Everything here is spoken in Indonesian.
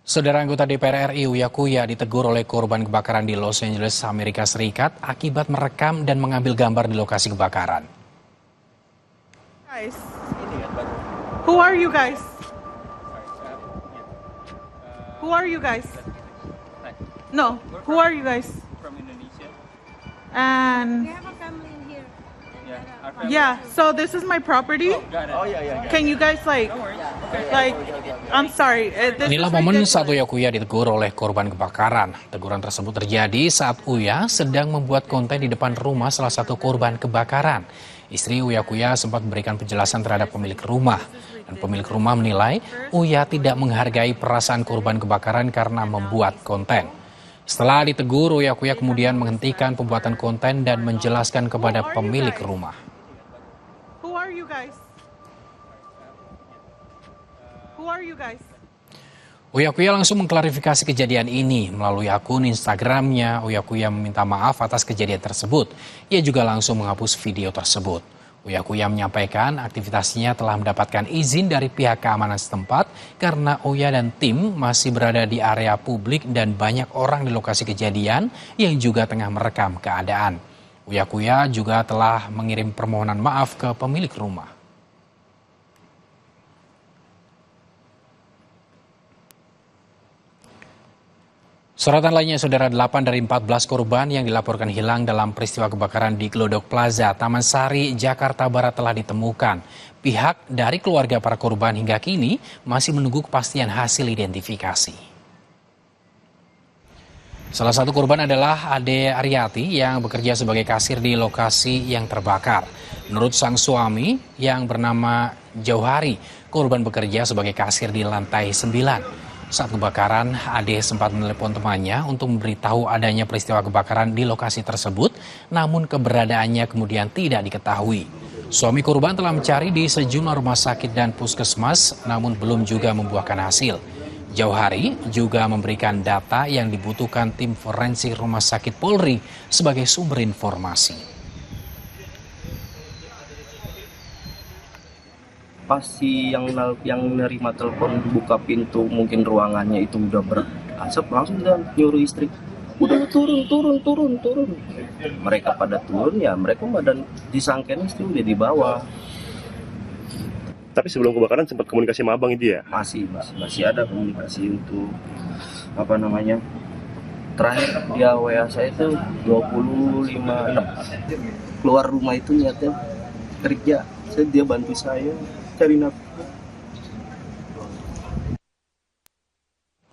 Saudara anggota DPR RI Uya Kuya ditegur oleh korban kebakaran di Los Angeles, Amerika Serikat akibat merekam dan mengambil gambar di lokasi kebakaran. Guys, who are you guys? Who are you guys? No, who are you guys? From Indonesia. And We have a family in here. Yeah, our family. yeah, so this is my property. Got it. Can you guys like, I'm sorry. This Inilah is momen ridiculous. saat Uya Kuya ditegur oleh korban kebakaran. Teguran tersebut terjadi saat Uya sedang membuat konten di depan rumah salah satu korban kebakaran. Istri Uya Kuya sempat memberikan penjelasan terhadap pemilik rumah. Dan pemilik rumah menilai Uya tidak menghargai perasaan korban kebakaran karena membuat konten. Setelah ditegur, Uya Kuya kemudian menghentikan pembuatan konten dan menjelaskan kepada pemilik rumah. Who are you guys? Who are you guys? Uya Kuya langsung mengklarifikasi kejadian ini melalui akun Instagramnya. Uya Kuya meminta maaf atas kejadian tersebut. Ia juga langsung menghapus video tersebut. Uya Kuya menyampaikan aktivitasnya telah mendapatkan izin dari pihak keamanan setempat karena Uya dan tim masih berada di area publik dan banyak orang di lokasi kejadian yang juga tengah merekam keadaan. Uya Kuya juga telah mengirim permohonan maaf ke pemilik rumah. Sorotan lainnya, saudara, 8 dari 14 korban yang dilaporkan hilang dalam peristiwa kebakaran di Glodok Plaza, Taman Sari, Jakarta Barat telah ditemukan. Pihak dari keluarga para korban hingga kini masih menunggu kepastian hasil identifikasi. Salah satu korban adalah Ade Aryati yang bekerja sebagai kasir di lokasi yang terbakar. Menurut sang suami yang bernama Jauhari, korban bekerja sebagai kasir di lantai 9. Saat kebakaran, Ade sempat menelepon temannya untuk memberitahu adanya peristiwa kebakaran di lokasi tersebut, namun keberadaannya kemudian tidak diketahui. Suami korban telah mencari di sejumlah rumah sakit dan puskesmas, namun belum juga membuahkan hasil. Jauhari juga memberikan data yang dibutuhkan tim forensik Rumah Sakit Polri sebagai sumber informasi. Pas si yang nerima telepon buka pintu mungkin ruangannya itu udah berasap, langsung dia nyuruh istri udah turun. Mereka pada turun, ya mereka badan disangkain istri udah di bawah. Tapi sebelum kebakaran sempat komunikasi sama abang itu ya? Masih ada komunikasi untuk apa namanya, terakhir dia WA saya itu 25 keluar rumah itu niatnya kerja, dia bantu saya cari nafkah.